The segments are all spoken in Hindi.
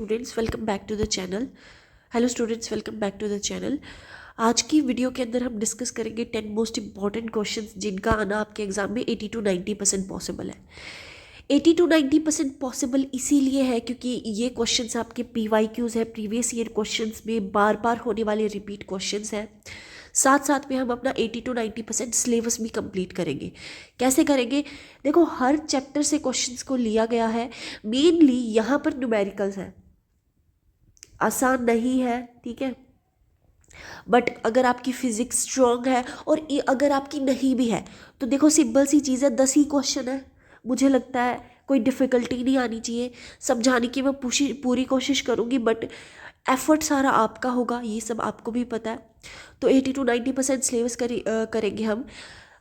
Students welcome back to the channel. Hello students, welcome back to the channel. आज की वीडियो के अंदर हम डिस्कस करेंगे 10 मोस्ट इंपॉर्टेंट क्वेश्चंस जिनका आना आपके एग्जाम में 80 to 90% पॉसिबल है। 80 to 90% पॉसिबल इसीलिए है क्योंकि ये क्वेश्चंस आपके PYQs है, प्रीवियस ईयर क्वेश्चंस में बार बार होने वाले रिपीट क्वेश्चंस हैं। साथ साथ में हम अपना 80 to 90% सिलेबस भी कंप्लीट करेंगे। कैसे करेंगे? देखो, हर चैप्टर से क्वेश्चंस को लिया गया है। मेनली यहाँ पर न्यूमेरिकल्स है, आसान नहीं है, ठीक है। बट अगर आपकी फिजिक्स स्ट्रांग है और अगर आपकी नहीं भी है तो देखो, सिंपल सी चीज़ है, 10 ही क्वेश्चन है। मुझे लगता है कोई डिफ़िकल्टी नहीं आनी चाहिए। समझाने की मैं पूरी कोशिश करूँगी, बट एफर्ट सारा आपका होगा, ये सब आपको भी पता है। तो 80 to 90% सिलेबस करेंगे हम।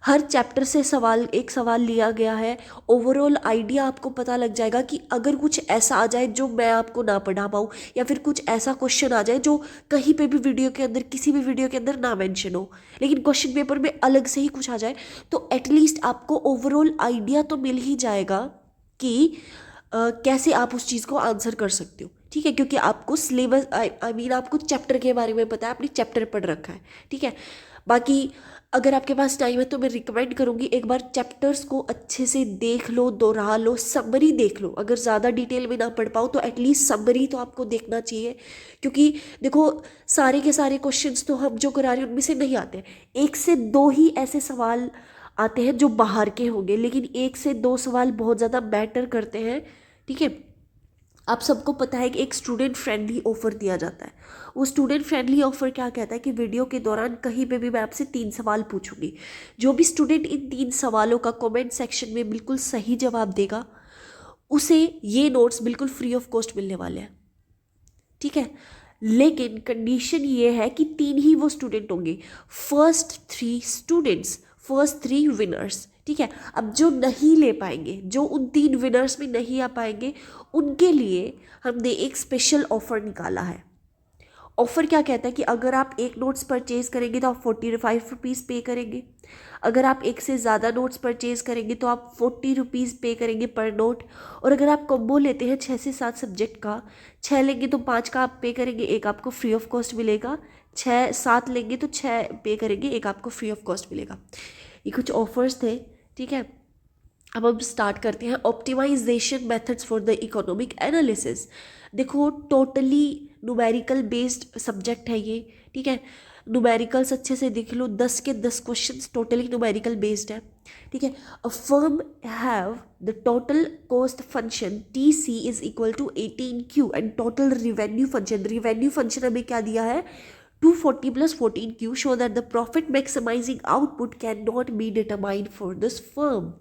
हर चैप्टर से एक सवाल लिया गया है। ओवरऑल आइडिया आपको पता लग जाएगा कि अगर कुछ ऐसा आ जाए जो मैं आपको ना पढ़ा पाऊँ, या फिर कुछ ऐसा क्वेश्चन आ जाए जो कहीं पे भी वीडियो के अंदर, किसी भी वीडियो के अंदर ना मेंशन हो, लेकिन क्वेश्चन पेपर में अलग से ही कुछ आ जाए, तो एटलीस्ट आपको ओवरऑल आइडिया तो मिल ही जाएगा कि कैसे आप उस चीज़ को आंसर कर सकते हो, ठीक है। क्योंकि आपको सिलेबस आई मीन आपको चैप्टर के बारे में पता है, आपने चैप्टर पढ़ रखा है, ठीक है। बाकी अगर आपके पास टाइम है तो मैं रिकमेंड करूँगी एक बार चैप्टर्स को अच्छे से देख लो, दोहरा लो, समरी देख लो। अगर ज़्यादा डिटेल में ना पढ़ पाओ तो एटलीस्ट समरी तो आपको देखना चाहिए। क्योंकि देखो, सारे के सारे क्वेश्चंस तो हम जो करा रहे हैं उनमें से नहीं आते। एक से दो ही ऐसे सवाल आते हैं जो बाहर के होंगे, लेकिन एक से दो सवाल बहुत ज़्यादा मैटर करते हैं, ठीक है। आप सबको पता है कि एक स्टूडेंट फ्रेंडली ऑफर दिया जाता है। वो स्टूडेंट फ्रेंडली ऑफर क्या कहता है कि वीडियो के दौरान कहीं पे भी मैं आपसे 3 सवाल पूछूंगी। जो भी स्टूडेंट इन 3 सवालों का कमेंट सेक्शन में बिल्कुल सही जवाब देगा, उसे ये नोट्स बिल्कुल फ्री ऑफ कॉस्ट मिलने वाले हैं, ठीक है। लेकिन कंडीशन ये है कि 3 ही वो स्टूडेंट होंगे, फर्स्ट 3 विनर्स, ठीक है। अब जो नहीं ले पाएंगे, जो उन 3 विनर्स में नहीं आ पाएंगे, उनके लिए हमने एक स्पेशल ऑफर निकाला है। ऑफर क्या कहता है कि अगर आप एक नोट्स परचेज करेंगे तो आप 45 रुपीज़ पे करेंगे। अगर आप एक से ज़्यादा नोट्स परचेज करेंगे तो आप 40 रुपीज़ पे करेंगे पर नोट। और अगर आप कॉम्बो लेते हैं 6 से 7 सब्जेक्ट का, 6 लेंगे तो 5 का आप पे करेंगे, एक आपको फ्री ऑफ कॉस्ट मिलेगा। 7 लेंगे तो 6 पे करेंगे, एक आपको फ्री ऑफ कॉस्ट मिलेगा। ये कुछ ऑफर्स थे, ठीक है। अब हम स्टार्ट करते हैं। Optimisation methods for the economic analysis. देखो, टोटली न्यूमेरिकल बेस्ड सब्जेक्ट है ये, ठीक है। न्यूमेरिकल्स अच्छे से देख लो, 10 के 10 क्वेश्चंस टोटली न्यूमेरिकल बेस्ड है, ठीक है। A firm have the total cost function TC is equal to 18Q and total revenue function हमें क्या दिया है, 240 plus 14Q show that the profit maximizing output cannot be determined for this firm.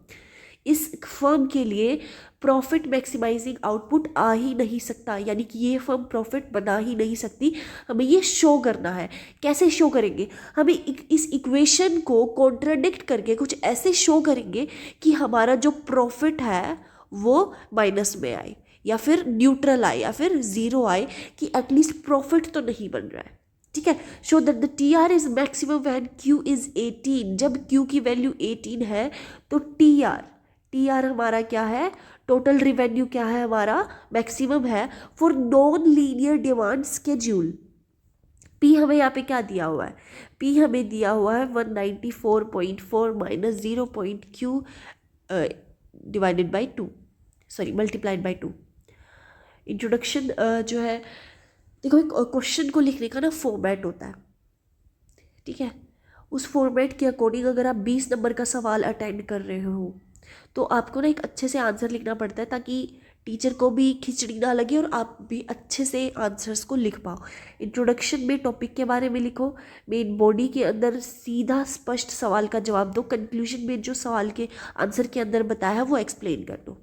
इस फर्म के लिए प्रॉफिट मैक्सिमाइजिंग आउटपुट आ ही नहीं सकता, यानी कि ये फर्म प्रॉफिट बना ही नहीं सकती। हमें ये शो करना है। कैसे शो करेंगे? हमें इस इक्वेशन को कॉन्ट्राडिक्ट करके कुछ ऐसे शो करेंगे कि हमारा जो प्रॉफिट है वो माइनस में आए, या फिर न्यूट्रल आए, या फिर ज़ीरो आए, कि एटलीस्ट प्रॉफिट तो नहीं बन रहा है, ठीक है। Show that the TR is maximum when Q is 18। जब Q की वैल्यू 18 है तो TR हमारा क्या है, टोटल रिवेन्यू क्या है, हमारा मैक्सिमम है for non linear demand schedule. P हमें यहाँ पे क्या दिया हुआ है? P हमें दिया हुआ है 194.4 minus 0.Q divided by 2, sorry multiplied by 2। Introduction जो है, देखो, एक क्वेश्चन को लिखने का ना फॉर्मेट होता है, ठीक है। उस फॉर्मेट के अकॉर्डिंग अगर आप 20 नंबर का सवाल अटेंड कर रहे हो तो आपको ना एक अच्छे से आंसर लिखना पड़ता है, ताकि टीचर को भी खिचड़ी ना लगे और आप भी अच्छे से आंसर्स को लिख पाओ। इंट्रोडक्शन में टॉपिक के बारे में लिखो, मेन बॉडी के अंदर सीधा स्पष्ट सवाल का जवाब दो, कंक्लूजन में जो सवाल के आंसर के अंदर बताया है वो एक्सप्लेन कर दो,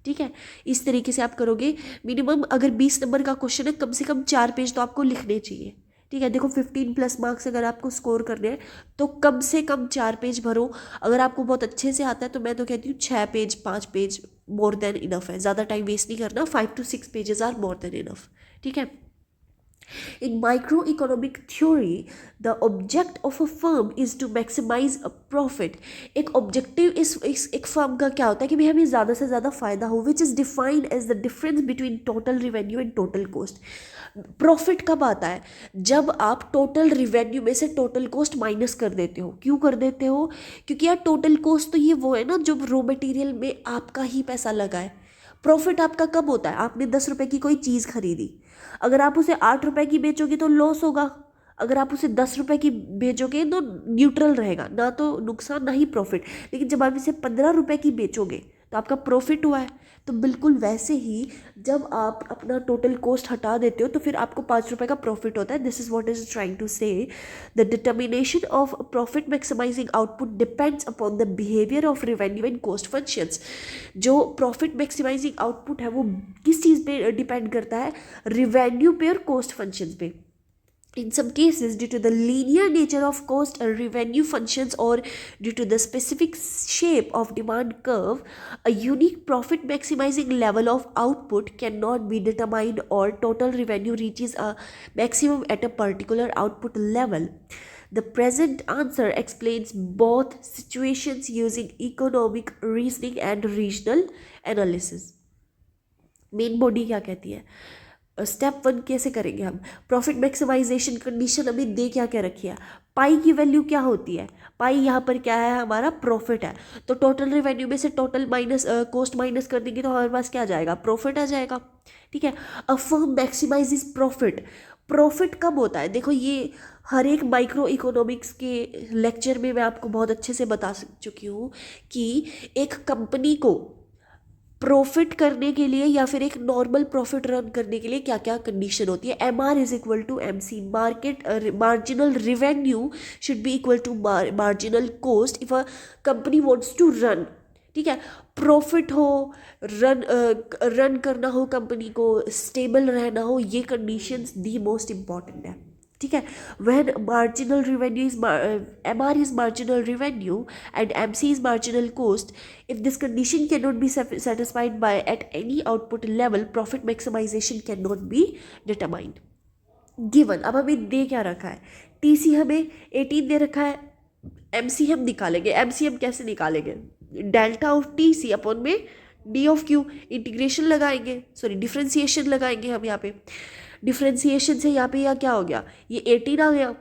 ठीक है। इस तरीके से आप करोगे। मिनिमम अगर 20 नंबर का क्वेश्चन है, कम से कम 4 पेज तो आपको लिखने चाहिए, ठीक है। देखो, 15 प्लस मार्क्स अगर आपको स्कोर करने हैं तो कम से कम 4 पेज भरो। अगर आपको बहुत अच्छे से आता है तो मैं तो कहती हूँ 6 page 5 page more than enough है। ज़्यादा टाइम वेस्ट नहीं करना, 5 to 6 pages are more than enough, ठीक है। In microeconomic theory, the object of a firm is to maximize a profit. एक objective इस एक firm का क्या होता है कि भाई हमें ज़्यादा से ज़्यादा फ़ायदा हो, which is defined as the difference between total revenue and total cost. Profit कब आता है? जब आप टोटल रिवेन्यू में से टोटल कॉस्ट माइनस कर देते हो. क्यों कर देते हो? क्योंकि यार टोटल कॉस्ट तो ये वो है ना जो रॉ मटेरियल में आपका ही पैसा लगा है. प्रॉफिट आपका कब होता है? आपने 10 रुपए की कोई चीज़ खरीदी, अगर आप उसे 8 रुपए की बेचोगे तो लॉस होगा, अगर आप उसे 10 रुपए की बेचोगे तो न्यूट्रल रहेगा, ना तो नुकसान ना ही प्रॉफिट. लेकिन जब आप इसे 15 रुपए की बेचोगे तो आपका प्रॉफिट हुआ है. तो बिल्कुल वैसे ही जब आप अपना टोटल कॉस्ट हटा देते हो तो फिर आपको 5 रुपए का प्रॉफिट होता है. This is what is trying to say the determination of profit maximising output depends upon the behaviour of revenue and cost functions. जो प्रॉफिट मैक्सिमाइजिंग आउटपुट है वो किस चीज़ पे डिपेंड करता है? रिवेन्यू पे और कॉस्ट फंक्शंस पे. In some cases, due to the linear nature of cost and revenue functions or due to the specific shape of demand curve, a unique profit maximizing level of output cannot be determined or total revenue reaches a maximum at a particular output level. The present answer explains both situations using economic reasoning and regional analysis. Main body क्या कहती है? स्टेप 1 कैसे करेंगे हम? प्रॉफिट मैक्सिमाइजेशन कंडीशन हमें दे क्या रखी है? पाई की वैल्यू क्या होती है? पाई यहाँ पर क्या है? हमारा प्रॉफिट है. तो टोटल रेवेन्यू में से टोटल माइनस कॉस्ट माइनस कर देंगे तो हमारे पास क्या आ जाएगा? प्रॉफिट आ जाएगा. ठीक है. A firm maximises profit. Profit कब होता है? देखो ये हर एक माइक्रो इकोनॉमिक्स के लेक्चर में मैं आपको बहुत अच्छे से बता चुकी हूँ कि एक कंपनी को प्रॉफिट करने के लिए या फिर एक नॉर्मल प्रॉफिट रन करने के लिए क्या क्या कंडीशन होती है. MR is equal to MC. Marginal revenue should be equal to marginal cost if a company wants to run. ठीक है. प्रॉफिट हो, रन करना हो, कंपनी को स्टेबल रहना हो, ये कंडीशंस दी मोस्ट इम्पॉर्टेंट है. ठीक है. when marginal revenue is MR is marginal revenue and MC is marginal cost, if this condition cannot be satisfied by at any output level, profit maximization cannot be determined. given, अब हमें दे क्या रखा है? TC हमें 18 दे रखा है. MC हम निकालेंगे. MC हम कैसे निकालेंगे? डेल्टा ऑफ TC अपॉन में D ऑफ Q. इंटीग्रेशन लगाएंगे, सॉरी डिफ्रेंसिएशन लगाएंगे हम यहाँ पे. डिफ्रेंसिएशन से यहाँ पे यह क्या हो गया? ये 18 आ गया.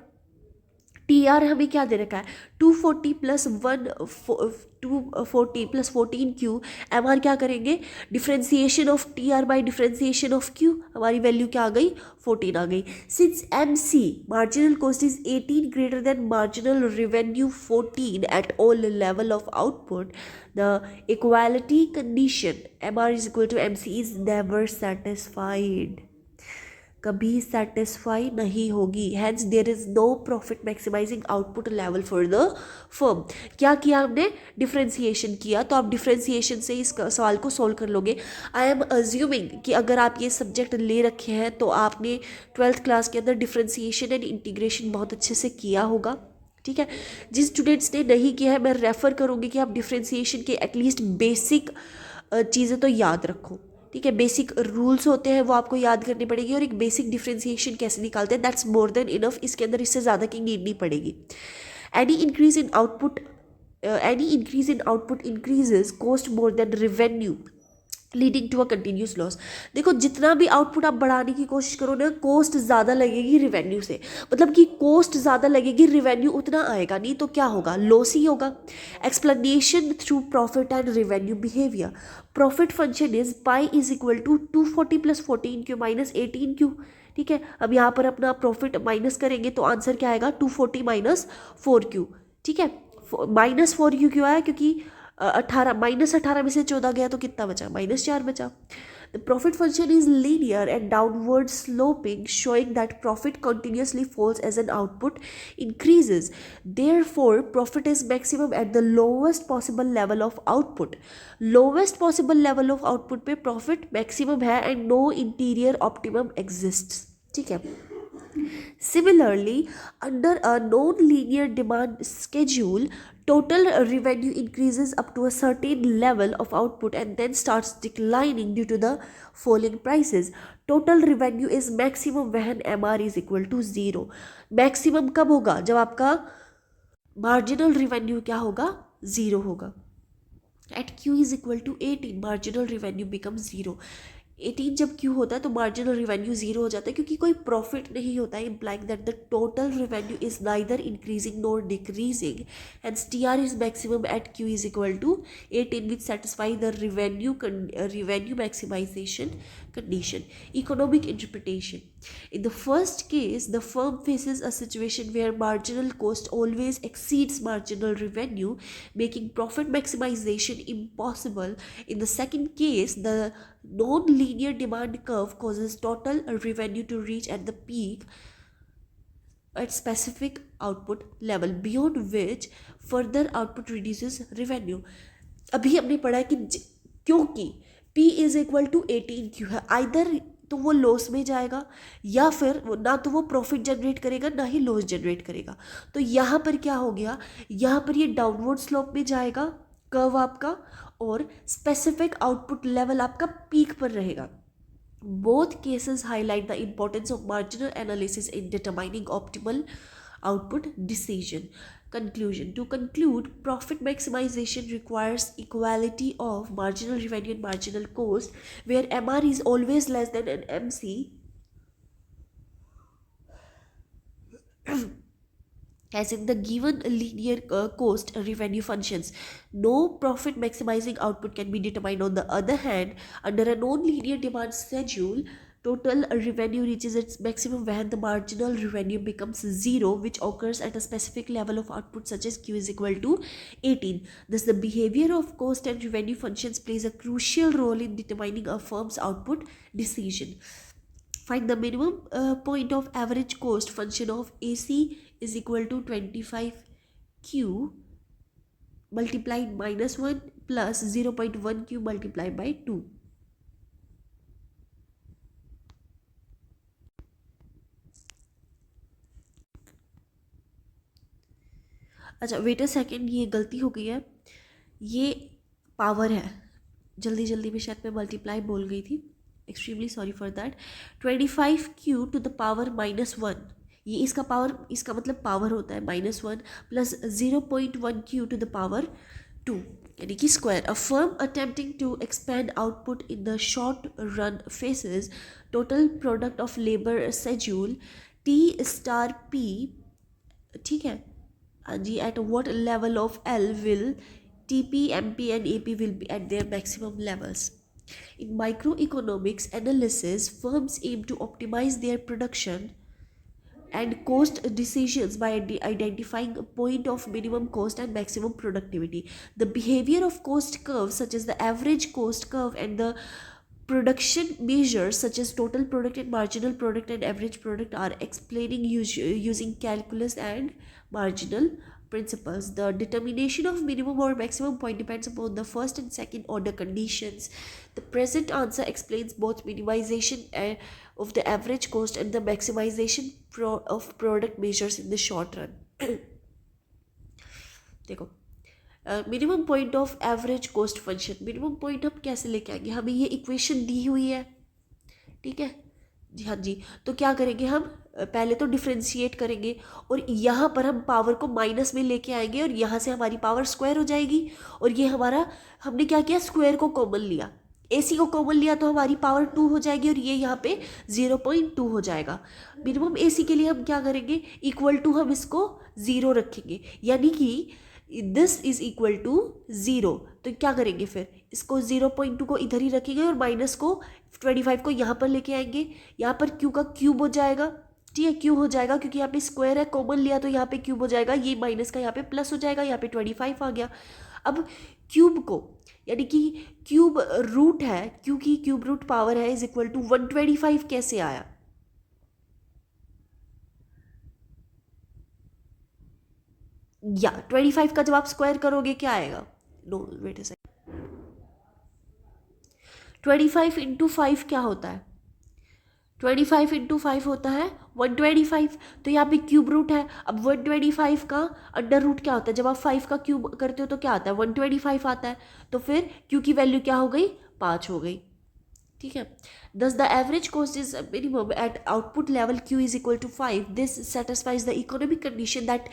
TR हमें क्या दे रखा है? 240 प्लस 240 प्लस 14Q. MR क्या करेंगे? Differentiation of TR by differentiation of Q. हमारी वैल्यू क्या आ गई? 14 आ गई. Since MC marginal cost is 18 greater than marginal revenue 14 at all level of output, the equality condition MR is equal to MC is never satisfied. कभी सेटिस्फाई नहीं होगी. Hence there is no profit maximising output level for the firm. क्या किया हमने? डिफ्रेंसिएशन किया. तो आप डिफ्रेंसिएशन से इस सवाल को सॉल्व कर लोगे. आई एम अज्यूमिंग कि अगर आप ये सब्जेक्ट ले रखे हैं तो आपने 12th क्लास के अंदर डिफ्रेंसिएशन एंड इंटीग्रेशन बहुत अच्छे से किया होगा. ठीक है. जिन स्टूडेंट्स ने नहीं किया है मैं रेफ़र करूँगी कि आप डिफ्रेंसिएशन के एटलीस्ट बेसिक चीज़ें तो याद रखो. ठीक है. बेसिक रूल्स होते हैं वो आपको याद करनी पड़ेगी और एक बेसिक डिफ्रेंसिएशन कैसे निकालते हैं, दैट्स मोर देन इनफ. इसके अंदर इससे ज़्यादा की नीड नहीं पड़ेगी. Any increase in output increases cost more than revenue leading to a continuous loss. देखो जितना भी आउटपुट आप बढ़ाने की कोशिश करो ना, कॉस्ट ज़्यादा लगेगी रिवेन्यू से. मतलब कि कॉस्ट ज़्यादा लगेगी, रिवेन्यू उतना आएगा नहीं, तो क्या होगा? लॉस ही होगा. Explanation through profit and revenue behaviour. Profit function is pi is equal to 240 plus 14Q minus 18Q. ठीक है. अब यहाँ पर अपना प्रॉफिट माइनस करेंगे तो आंसर क्या आएगा? 240 माइनस 4Q. ठीक है. माइनस 4Q क्यों आया? क्योंकि 18 माइनस 18 में से 14 गया तो कितना बचा? -4 बचा. The profit function is linear and downward sloping, showing that profit continuously falls as an output increases. Therefore profit is maximum at the lowest possible level of output. Lowest possible level of output पे प्रॉफिट मैक्सिमम है and no interior optimum exists. ठीक है. Similarly, under a non-linear demand schedule, Total revenue increases up to a certain level of output and then starts declining due to the falling prices. Total revenue is maximum when MR is equal to 0. Maximum कब होगा? जब आपका marginal revenue क्या होगा? 0 होगा. At Q is equal to 18, marginal revenue becomes 0. 18 जब Q होता है तो मार्जिनल रिवेन्यू जीरो हो जाता है क्योंकि कोई प्रॉफिट नहीं होता है, implying that the total revenue is neither increasing nor decreasing, hence TR is maximum at Q is equal to 18 which satisfy the revenue maximization condition. Economic interpretation. In the first case, the firm faces a situation where marginal cost always exceeds marginal revenue, making profit maximization impossible. In the second case, the non-linear demand curve causes total revenue to reach at the peak at specific output level, beyond which further output reduces revenue. अभी हमने पढ़ा है कि क्योंकि P is equal to 18Q है, आइदर तो वो लॉस में जाएगा या फिर ना तो वो प्रॉफिट जनरेट करेगा ना ही लॉस जनरेट करेगा. तो यहाँ पर क्या हो गया, यहाँ पर ये डाउनवर्ड स्लोप में जाएगा कर्व आपका और स्पेसिफिक आउटपुट लेवल आपका पीक पर रहेगा. Both cases highlight the importance of marginal analysis in determining optimal output decision. Conclusion. To conclude, profit maximization requires equality of marginal revenue and marginal cost, where MR is always less than an MC as in the given linear cost revenue functions. No profit maximizing output can be determined. On the other hand, under a non-linear demand schedule, total revenue reaches its maximum when the marginal revenue becomes 0, which occurs at a specific level of output such as Q is equal to 18. Thus, the behavior of cost and revenue functions plays a crucial role in determining a firm's output decision. Find the minimum point of average cost function of AC is equal to 25Q multiplied minus 1 plus 0.1Q multiplied by 2. अच्छा वेट अ सेकेंड, ये गलती हो गई है, ये पावर है, जल्दी जल्दी में शायद मैं मल्टीप्लाई बोल गई थी, extremely sorry for that. 25Q to the power -1, ये इसका पावर, इसका मतलब पावर होता है -1 plus 0.1Q to the power 2 यानी कि square. A firm attempting to expand output in the short run faces total product of labour schedule T*P, ठीक है जी, at what level of L will TP, MP and AP will be at their maximum levels. In microeconomics analysis, firms aim to optimize their production and cost decisions by identifying a point of minimum cost and maximum productivity. The behavior of cost curves such as the average cost curve and the production measures such as total product and marginal product and average product are explaining using calculus and marginal principles. The determination of minimum or maximum point depends upon the first and second order conditions. The present answer explains both minimization of the average cost and the maximization of product measures in the short run. देखो minimum point of average cost function, minimum point हम कैसे लेके आएंगे, हमें ये इक्वेशन दी हुई है, ठीक है जी, हाँ जी. तो क्या करेंगे हम, पहले तो डिफ्रेंशिएट करेंगे और यहाँ पर हम पावर को माइनस में लेके आएंगे और यहाँ से हमारी पावर स्क्वायर हो जाएगी और ये हमारा, हमने क्या किया, स्क्वायर को कॉमन लिया, AC को कॉमन लिया तो हमारी पावर 2 हो जाएगी और ये यहाँ पे 0.2 हो जाएगा. मिनिमम AC के लिए हम क्या करेंगे, इक्वल टू हम इसको 0 रखेंगे, यानी कि दिस इज इक्वल टू 0. तो क्या करेंगे फिर, इसको 0.2 को इधर ही रखेंगे और माइनस को 25 को यहाँ पर लेके आएंगे, यहाँ पर Q का क्यूब हो जाएगा, ठीक है, क्यूब हो जाएगा क्योंकि यहाँ पे स्क्वायर है, कॉमन लिया तो यहाँ पे क्यूब हो जाएगा, ये माइनस का यहाँ पे प्लस हो जाएगा, यहाँ पे 25 आ गया. अब क्यूब को, यानी कि क्यूब रूट है, क्योंकि क्यूब रूट पावर है, इज इक्वल टू 125 कैसे आया, या 25 का जब आप स्क्वायर करोगे क्या आएगा, no wait a second, 25 into 5 क्या होता है, 25 इंटू 5 होता है 125। तो यहाँ पे क्यूब रूट है। अब 125 का अंडर रूट क्या होता है, जब आप 5 का क्यूब करते हो तो क्या आता है 125 आता है। तो फिर क्यू की वैल्यू क्या हो गई 5 हो गई। ठीक है। Thus the average cost is minimum at output level Q is equal to 5। This satisfies the economic condition that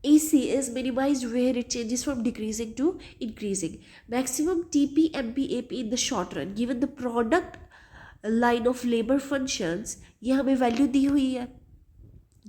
AC is minimized where it changes from decreasing to increasing. Maximum TP MP AP in the short run given the product line of labor functions, ये हमें वैल्यू दी हुई है।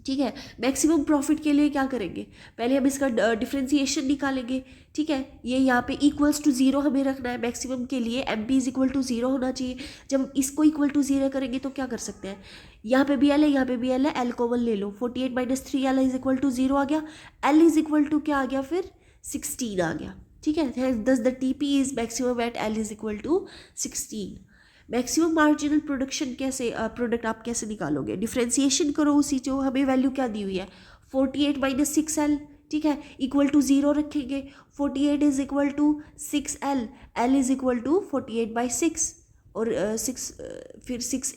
ठीक है। मैक्सिमम प्रॉफिट के लिए क्या करेंगे, पहले हम इसका डिफ्रेंसिएशन निकालेंगे। ठीक है। ये यहाँ पे इक्वल्स टू जीरो हमें रखना है मैक्सिमम के लिए, M P is equal to zero होना चाहिए। जब इसको इक्वल टू जीरो करेंगे तो क्या कर सकते हैं, यहाँ पे भी एल है यहाँ पे भी एल है, एल कॉमन ले लो, 48 minus 3 L is equal to zero आ गया, एल इज इक्वल टू क्या आ गया फिर 16 आ गया। ठीक है। Thus the T P is maximum at L is equal to 16। Maximum marginal production कैसे प्रोडक्ट आप कैसे निकालोगे, डिफ्रेंसिएशन करो उसी जो हमें वैल्यू क्या दी हुई है 48 माइनस 6L। ठीक है। इक्वल टू जीरो रखेंगे, 48 is equal to 6L, L is equal to 48/6 और 6 फिर 6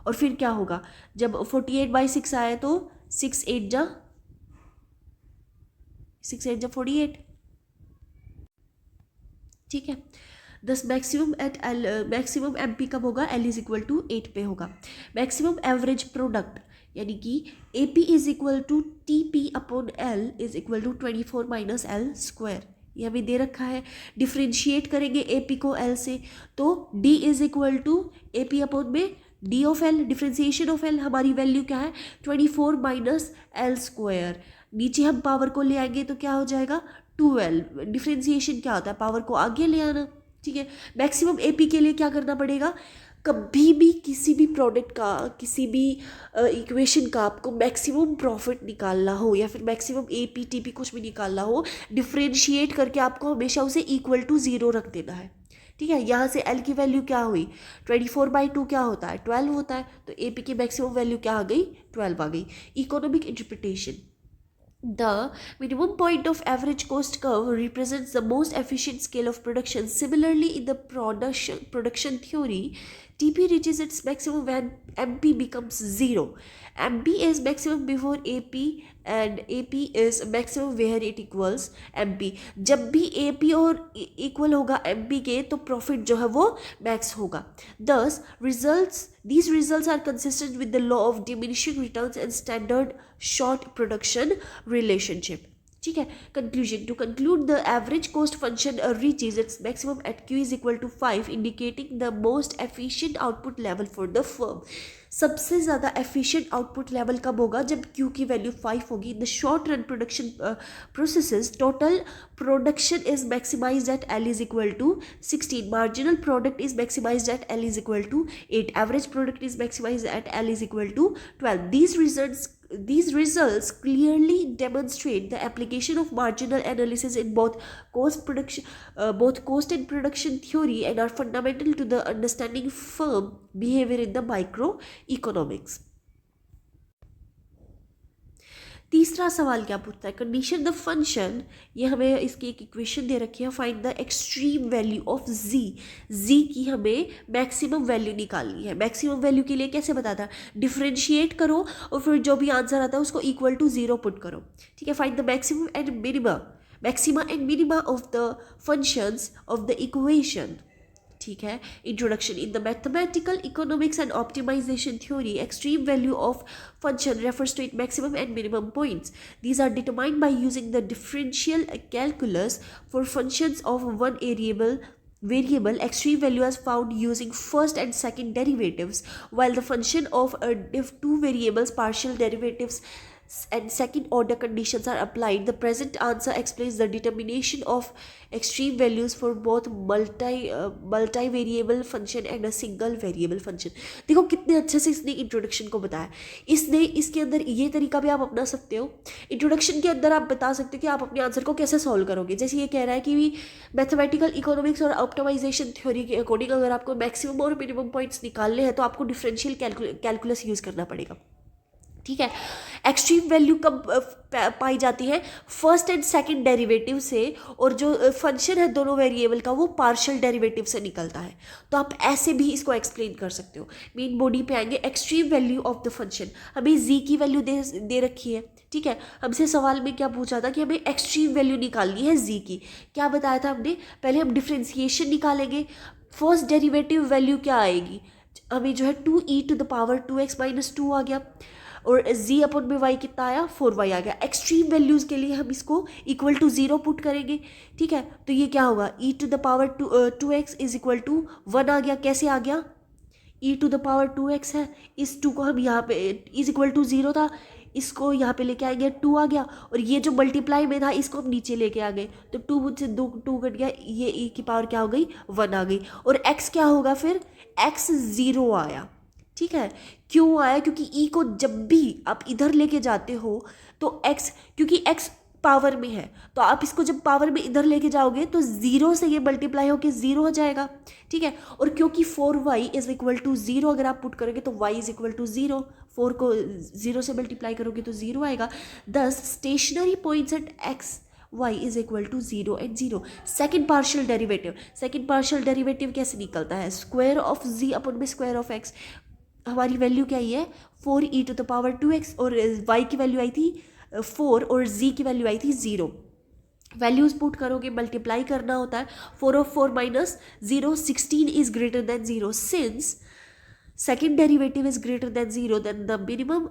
और फिर क्या होगा जब 48/6 आए तो 6 8 जा 48। ठीक है। Thus maximum at L maximum M P कब होगा, एल इज इक्वल टू 8 पे होगा। मैक्सिमम एवरेज प्रोडक्ट यानी कि A P is equal to T P upon L is equal to 24 minus L square, ये हमें दे रखा है। डिफ्रेंशिएट करेंगे ए पी को एल से तो D is equal to A P upon में D of L, differentiation of L हमारी वैल्यू क्या है 24 माइनस एल स्क्वायर। नीचे हम पावर को ले आएंगे तो क्या हो जाएगा 12। डिफ्रेंसिएशन क्या होता है, पावर को आगे ले आना। ठीक है। मैक्सिमम एपी के लिए क्या करना पड़ेगा, कभी भी किसी भी प्रोडक्ट का किसी भी इक्वेशन का आपको मैक्सिमम प्रॉफिट निकालना हो या फिर मैक्सिमम एपी टीपी कुछ भी निकालना हो, डिफ्रेंशिएट करके आपको हमेशा उसे इक्वल टू जीरो रख देना है। ठीक है। यहाँ से एल की वैल्यू क्या हुई 24/2 क्या होता है 12 होता है, तो एपी की मैक्सिमम वैल्यू क्या आ गई 12 आ गई। Economic interpretation, the minimum point of average cost curve represents the most efficient scale of production. Similarly, in the production theory, TP reaches its maximum when MP becomes 0. MP is maximum before AP and AP is maximum where it equals MP. जब भी AP और equal होगा MP के तो profit जो है वो max होगा। Thus, these results are consistent with the law of diminishing returns and standard short production relationship. ठीक है। Conclusion, to conclude the average cost function reaches its maximum at Q is equal to 5 indicating the most efficient output level for the firm. सबसे ज़्यादा एफिशिएंट आउटपुट लेवल कब होगा, जब क्यू की वैल्यू 5 होगी। The short run production processes total production is maximised at L is equal to 16, marginal product is maximised at L is equal to 8, average product is maximised at L is equal to 12। These results clearly demonstrate the application of marginal analysis in both cost and production theory and are fundamental to the understanding firm behavior in the microeconomics. तीसरा सवाल क्या पूछता है, कंडीशन द फंक्शन, ये हमें इसकी एक इक्वेशन दे रखी है, find the extreme value of G की हमें मैक्सिमम वैल्यू निकालनी है। मैक्सिमम वैल्यू के लिए कैसे बताता है, डिफ्रेंशिएट करो और फिर जो भी आंसर आता है उसको इक्वल टू 0 पुट करो। ठीक है। Find the maxima and minima of the functions of the equation. ठीक है। Introduction, in the mathematical economics and optimisation theory extreme value of function refers to its maximum and minimum points. These are determined by using the differential calculus for functions of one variable. Extreme value is found using first and second derivatives, while the function of two variables partial derivatives and second order conditions are applied. The present answer explains the determination of extreme values for both multi variable function and a single variable function. देखो कितने अच्छे से इसने इंट्रोडक्शन को बताया। इसके अंदर ये तरीका भी आप अपना सकते हो। इंट्रोडक्शन के अंदर आप बता सकते हो कि आप अपने आंसर को कैसे सॉल्व करोगे। जैसे ये कह रहा है कि मैथमेटिकल इकोनॉमिक्स और ऑप्टिमाइजेशन थ्योरी के अकॉर्डिंग अगर आपको मैक्सिमम और मिनिमम पॉइंट्स निकालने हैं तो आपको डिफरेंशियल कैलकुलस यूज़ करना पड़ेगा। ठीक है। एक्सट्रीम वैल्यू कब पाई जाती है? फर्स्ट एंड सेकंड डेरिवेटिव से, और जो फंक्शन है दोनों वेरिएबल का वो पार्शियल डेरिवेटिव से निकलता है। तो आप ऐसे भी इसको एक्सप्लेन कर सकते हो। मेन बॉडी पे आएंगे, extreme value of the function, हमें z की वैल्यू दे रखी है, ठीक है। हमसे सवाल में क्या पूछा था कि हमें एक्सट्रीम वैल्यू निकालनी है z की। क्या बताया था हमने? पहले हम डिफ्रेंसिएशन निकालेंगे, फर्स्ट डेरिवेटिव वैल्यू क्या आएगी, हमें जो है 2e⁻²x-2 आ गया, और z अपन में y कितना आया, 4y आ गया। एक्सट्रीम वैल्यूज़ के लिए हम इसको इक्वल टू 0 पुट करेंगे, ठीक है। तो ये क्या होगा, e⁻²x इज इक्वल टू 1 आ गया। कैसे आ गया? e⁻²x है, इस 2 को हम यहाँ पे इज इक्वल टू 0 था, इसको यहाँ पे लेके आएंगे 2 आ गया, और ये जो मल्टीप्लाई में था इसको हम नीचे लेके आ गए, तो 2 मुझसे 2 कट गया, ये e की पावर क्या हो गई, 1 आ गई। और x क्या होगा फिर, x 0 आया, ठीक है। क्यों आया? क्योंकि e को जब भी आप इधर लेके जाते हो तो x, क्योंकि x पावर में है, तो आप इसको जब पावर में इधर लेके जाओगे तो 0 से ये मल्टीप्लाई होके 0 हो जाएगा, ठीक है। और क्योंकि 4y इज इक्वल टू 0 अगर आप पुट करोगे तो y इज इक्वल टू 0, 4 को 0 से मल्टीप्लाई करोगे तो 0 आएगा। Thus stationary points at x y is equal to 0 and 0। Second partial derivative कैसे निकलता है? स्क्वायर ऑफ z अपन में स्क्वायर ऑफ x। हमारी वैल्यू क्या ही है, 4e⁻²x, और y की वैल्यू आई थी 4 और z की वैल्यू आई थी 0। वैल्यूज पुट करोगे, मल्टीप्लाई करना होता है। 4 of 4 minus 0, 16 is greater than 0। Since second derivative is greater than 0, then the minimum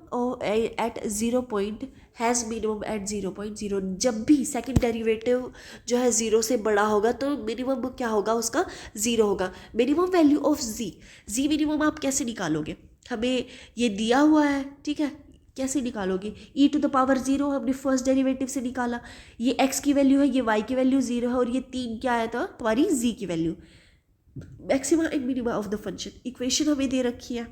at 0 point has minimum at 0.0। जब भी सेकेंड डेरिवेटिव जो है 0 से बड़ा होगा तो मिनिमम क्या होगा, उसका 0 होगा। Minimum value of z minimum आप कैसे निकालोगे? हमें ये दिया हुआ है, ठीक है, कैसे निकालोगे? e⁻0 हमने फर्स्ट डेरिवेटिव से निकाला, ये x की वैल्यू है, ये y की वैल्यू 0 है, और ये 3 क्या आया था, तुम्हारी z की value. Maxima and minima of the function, equation हमें दे रखी है।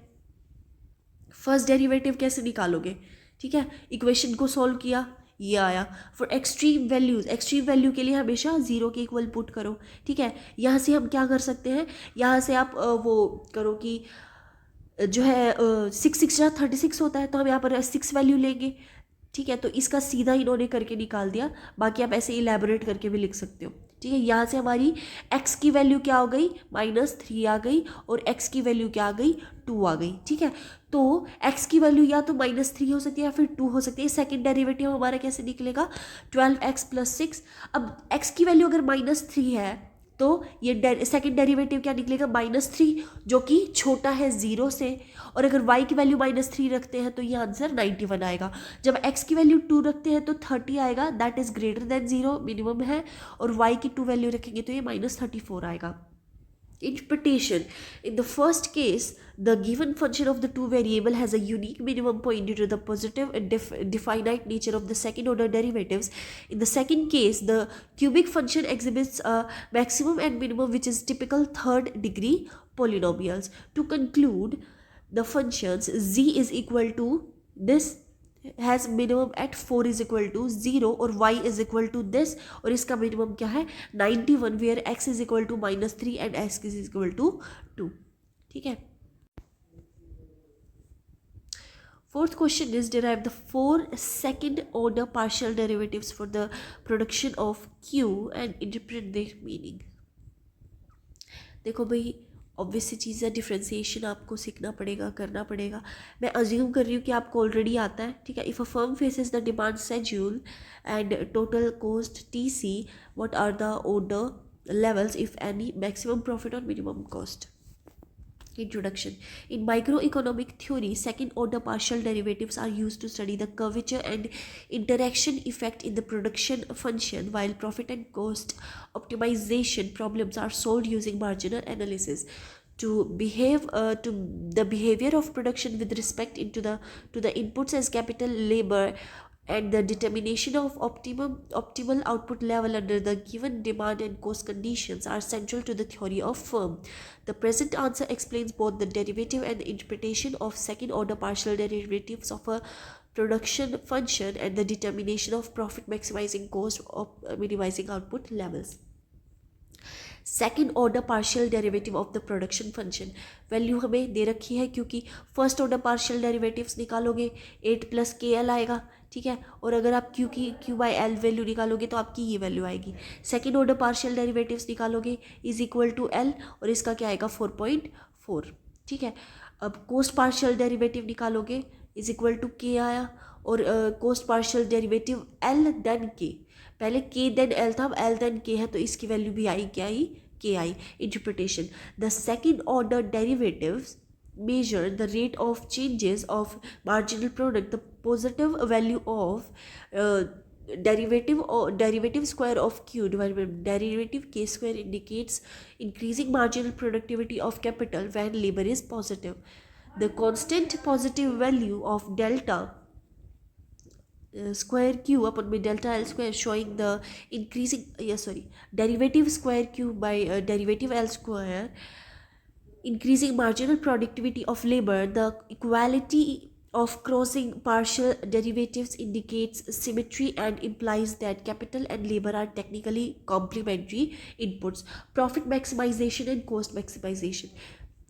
फर्स्ट डेरिवेटिव कैसे निकालोगे? ठीक है, इक्वेशन को सॉल्व किया, ये आया। फॉर एक्सट्रीम वैल्यू के लिए हमेशा 0 के इक्वल पुट करो, ठीक है। यहाँ से हम क्या कर सकते हैं, यहाँ से आप वो करो कि जो है 6×6 होता है, तो हम यहाँ पर 6 वैल्यू लेंगे, ठीक है। तो इसका सीधा इन्होंने करके निकाल दिया, बाकी आप ऐसे इलेबोरेट करके भी लिख सकते हो, ठीक है। यहाँ से हमारी x की वैल्यू क्या हो गई, -3 आ गई, और x की वैल्यू क्या आ गई, 2 आ गई, ठीक है। तो x की वैल्यू या तो -3 हो सकती है या फिर 2 हो सकती है। सेकंड डेरिवेटिव हमारा कैसे निकलेगा, 12x + 6। अब x की वैल्यू अगर -3 है तो ये सेकंड डेरिवेटिव क्या निकलेगा, -3, जो कि छोटा है 0 से। और अगर y की वैल्यू -3 रखते हैं तो ये आंसर 91 आएगा। जब x की वैल्यू 2 रखते हैं तो 30 आएगा, that is greater than 0, minimum है। और y की 2 वैल्यू रखेंगे तो ये -34 आएगा। Interpretation: in the first case, the given function of the two variable has a unique minimum point due to the positive and definite nature of the second order derivatives. In the second case, the cubic function exhibits a maximum and minimum, which is typical third degree polynomials. To conclude, the functions z is equal to this has minimum at 4 is equal to 0 और y is equal to this, और इसका मिनिमम क्या है 91, where x is equal to -3 and x is equal to 2, ठीक है। Fourth question is derive the 4 second order partial derivatives for the production of Q and interpret their meaning। देखो भाई, ऑब्वियस सी चीज़ है, डिफ्रेंसिएशन आपको सीखना पड़ेगा, करना पड़ेगा। मैं अज्यूम कर रही हूँ कि आपको ऑलरेडी आता है, ठीक है। If a firm faces the demand schedule and total cost TC, what are the order levels if any, maximum profit और minimum cost. Introduction. In microeconomic theory, second order partial derivatives are used to study the curvature and interaction effect in the production function, while profit and cost optimization problems are solved using marginal analysis. To the behavior of production with respect to the inputs as capital, labor, and the determination of optimal output level under the given demand and cost conditions are central to the theory of firm. The present answer explains both the derivative and the interpretation of second order partial derivatives of a production function and the determination of profit maximizing cost or minimizing output levels. Second order partial derivative of the production function, value हमें दे रखी है क्योंकि फर्स्ट ऑर्डर पार्शियल डेरिवेटिव्स निकालोगे 8 + KL आएगा, ठीक है, और अगर आप Q/L वैल्यू निकालोगे तो आपकी ये वैल्यू आएगी। सेकेंड ऑर्डर पार्शियल डेरिवेटिव्स निकालोगे =L और इसका क्या आएगा 4.4, ठीक है। अब कोस्ट पार्शियल डेरिवेटिव निकालोगे =K आया और cost partial derivative L then K, पहले K देन L था, अब L देन K है तो इसकी वैल्यू भी आई, क्या आई, K I. Interpretation, the second order derivatives measure the rate of changes of marginal product. The positive value of derivative square of Q divided by derivative K square indicates increasing marginal productivity of capital when labor is positive. The constant positive value of delta square Q upon by delta L square showing the increasing derivative square Q by derivative L square increasing marginal productivity of labor. The equality of crossing partial derivatives indicates symmetry and implies that capital and labor are technically complementary inputs. Profit maximization and cost maximization.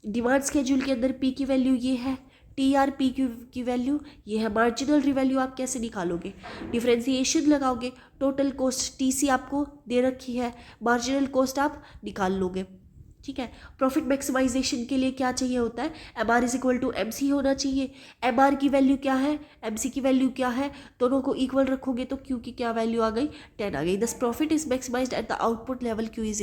Demand schedule के अंदर पी की वैल्यू ये है, TRP की वैल्यू ये है। मार्जिनल रिवैल्यू आप कैसे निकालोगे, डिफरेंशिएशन लगाओगे, टोटल कोस्ट TC आपको दे रखी है, मार्जिनल कोस्ट आप निकाल लोगे, ठीक है। प्रॉफिट मैक्सिमाइजेशन के लिए क्या चाहिए होता है, MR = MC होना चाहिए। MR की वैल्यू क्या है, MC की वैल्यू क्या है, दोनों को इक्वल रखोगे तो Q की क्या वैल्यू आ गई, 10 आ गई। Thus profit is maximised at the output level Q =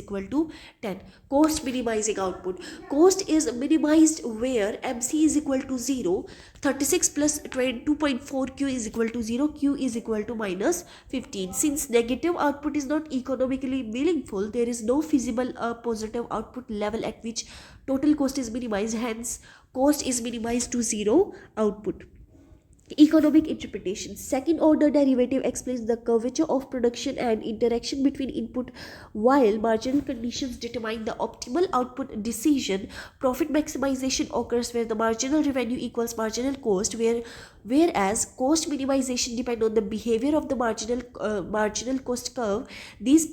10। Cost minimising output, cost is minimised where MC = 0, 36 + 2.4 Q = 0, Q = -15. Since negative output is not economically meaningful, there is no feasible positive output level at which total cost is minimized, hence cost is minimized to 0 output. Economic interpretation. Second order derivative explains the curvature of production and interaction between input while marginal conditions determine the optimal output decision. Profit maximization occurs where the marginal revenue equals marginal cost, whereas cost minimization depends on the behavior of the marginal cost curve. These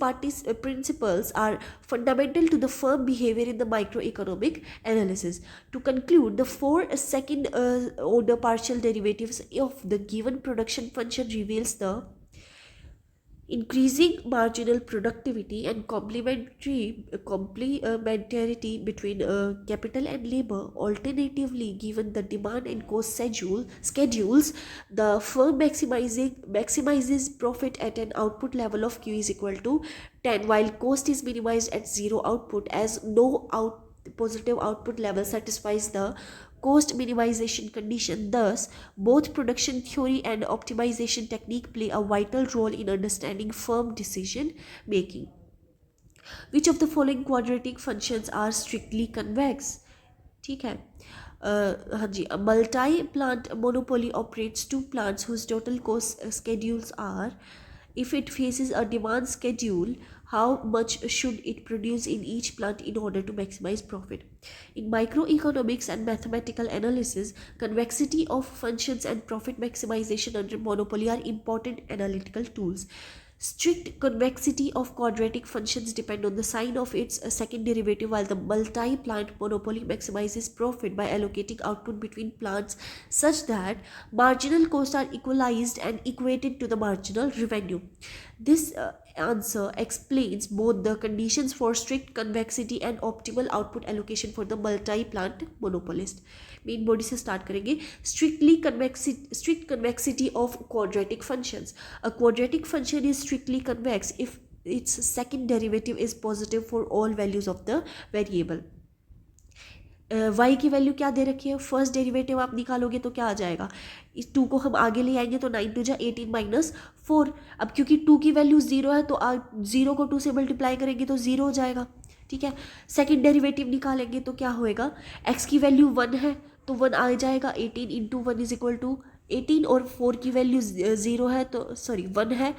principles are fundamental to the firm behavior in the microeconomic analysis. To conclude, the four second order partial derivatives of the given production function reveals the increasing marginal productivity and complementarity between capital and labor. Alternatively, given the demand and cost schedules, the firm maximizes profit at an output level of Q = 10, while cost is minimized at 0 output, as no positive output level satisfies the cost minimization condition. Thus, both production theory and optimization technique play a vital role in understanding firm decision making. Which of the following quadratic functions are strictly convex? ठीक है, हाँ जी, a multi-plant monopoly operates two plants whose total cost schedules are, if it faces a demand schedule, how much should it produce in each plant in order to maximize profit? In microeconomics and mathematical analysis, convexity of functions and profit maximization under monopoly are important analytical tools. Strict convexity of quadratic functions depend on the sign of its second derivative, while the multi-plant monopoly maximizes profit by allocating output between plants such that marginal costs are equalized and equated to the marginal revenue. This answer explains both the conditions for strict convexity and optimal output allocation for the multi-plant monopolist. Main body से स्टार्ट करेंगे. strict convexity of quadratic functions. A quadratic function is strictly convex if its second derivative is positive for all values of the variable. y की वैल्यू क्या दे रखी है, फर्स्ट डेरिवेटिव आप निकालोगे तो क्या आ जाएगा, इस 2 को हम आगे ले आएंगे तो 9 × 2 = 18 - 4. अब क्योंकि 2 की वैल्यू 0 है तो 0 को 2 से मल्टीप्लाई करेंगे तो 0 हो जाएगा, ठीक है. सेकंड डेरिवेटिव निकालेंगे तो क्या होएगा, x की वैल्यू 1 है तो 1 आ जाएगा, 18 × 1 = 18, और 4 की वैल्यू 0 है तो 1 है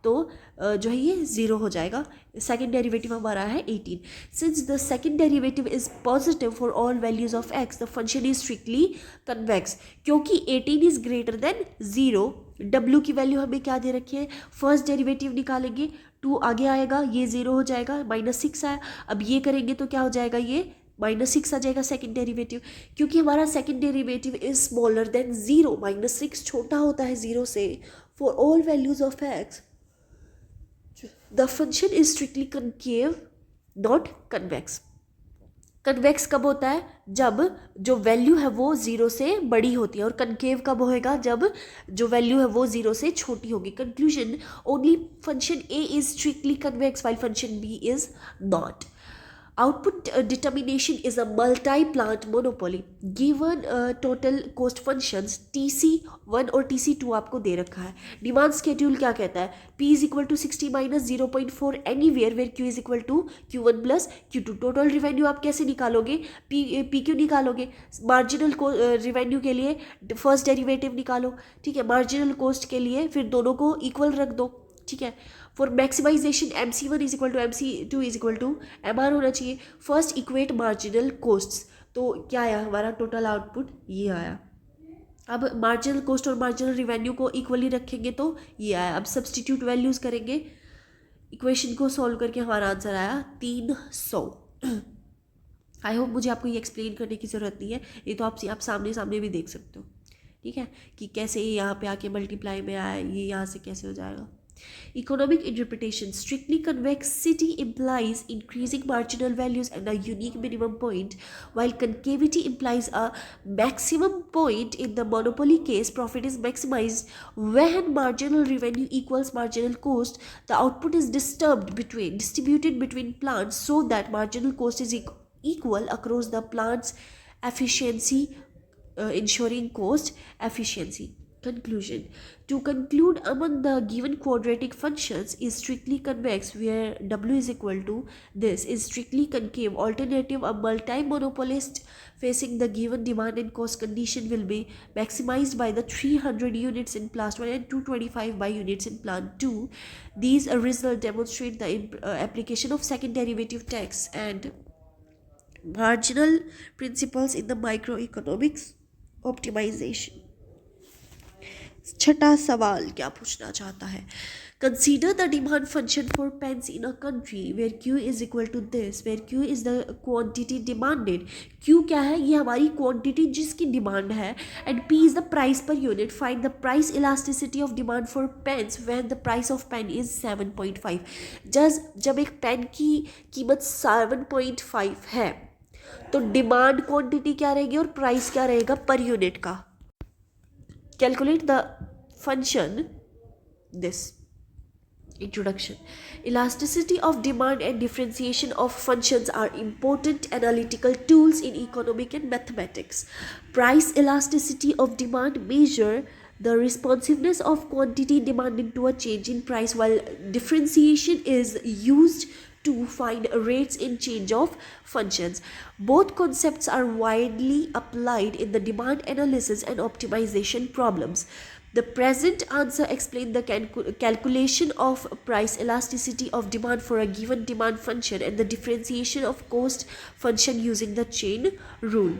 तो जो है ये 0 हो जाएगा. सेकेंड डेरिवेटिव हमारा है 18. Since the second derivative is positive for all values of x, the function is strictly convex. क्योंकि 18 इज ग्रेटर देन 0, w की वैल्यू हमें क्या दे रखी है, फर्स्ट डेरिवेटिव निकालेंगे 2 आगे आएगा, ये 0 हो जाएगा, -6 आया। अब ये करेंगे तो क्या हो जाएगा, ये -6 आ जाएगा सेकंड डेरिवेटिव, क्योंकि हमारा second derivative is smaller than 0। -6 छोटा होता है 0 से for all values of x। The function is strictly concave not convex. Convex कब होता है, जब जो वैल्यू है वो 0 से बड़ी होती है, और कनकेव कब होएगा, जब जो वैल्यू है वो 0 से छोटी होगी। Conclusion, only function a is strictly convex while function b is not. Output determination is a multi-plant monopoly. Given total cost functions TC1 और TC2 आपको दे रखा है। डिमांड स्केड्यूल क्या कहता है, P is equal to 60 minus 0.4 anywhere where Q is equal to Q1 plus Q2। Total revenue आप कैसे निकालोगे, PQ निकालोगे। मार्जिनल रिवेन्यू के लिए फर्स्ट डेरिवेटिव निकालो, ठीक है। मार्जिनल कॉस्ट के लिए फिर दोनों को इक्वल रख दो, ठीक है। For maximisation MC1 is equal to MC2 is equal to MR होना चाहिए। फर्स्ट इक्वेट मार्जिनल कोस्ट्स, तो क्या आया हमारा टोटल आउटपुट, ये आया। अब मार्जिनल कॉस्ट और मार्जिनल रिवेन्यू को इक्वली रखेंगे तो ये आया। अब सब्सटीट्यूट वैल्यूज करेंगे, इक्वेशन को सॉल्व करके हमारा आंसर आया 300। आई होप मुझे आपको ये एक्सप्लेन करने की ज़रूरत नहीं है, ये तो आप सामने सामने भी देख सकते हो, ठीक है, कि कैसे ये यहाँ पे आके मल्टीप्लाई में आया, ये यहाँ से कैसे हो जाएगा। Economic interpretation. Strictly convexity implies increasing marginal values and a unique minimum point, while concavity implies a maximum point. In the monopoly case, profit is maximized when marginal revenue equals marginal cost. The output is distributed between plants so that marginal cost is equal across the plant's efficiency, ensuring cost efficiency. Conclusion. To conclude, among the given quadratic functions is strictly convex where W is equal to this is strictly concave. Alternative, a multi-monopolist facing the given demand and cost condition will be maximized by the 300 units in plant 1 and 225 by units in plant 2. These results demonstrate the application of second derivative tax and marginal principles in the microeconomics optimization. छठा सवाल क्या पूछना चाहता है, consider the demand function for pens in a country where Q is equal to this, where Q is the quantity demanded. Q क्या है, ये हमारी क्वांटिटी जिसकी डिमांड है, and P is the price per unit. Find the price elasticity of demand for pens when the price of pen is 7.5। जब एक पेन की कीमत 7.5 है तो डिमांड क्वांटिटी क्या रहेगी और प्राइस क्या रहेगा पर यूनिट का। Calculate the function. This introduction. Elasticity of demand and differentiation of functions are important analytical tools in economic and mathematics. Price elasticity of demand measure the responsiveness of quantity demanded to a change in price, while differentiation is used to find rates in change of functions. Both concepts are widely applied in the demand analysis and optimization problems. The present answer explains the calculation of price elasticity of demand for a given demand function and the differentiation of cost function using the chain rule.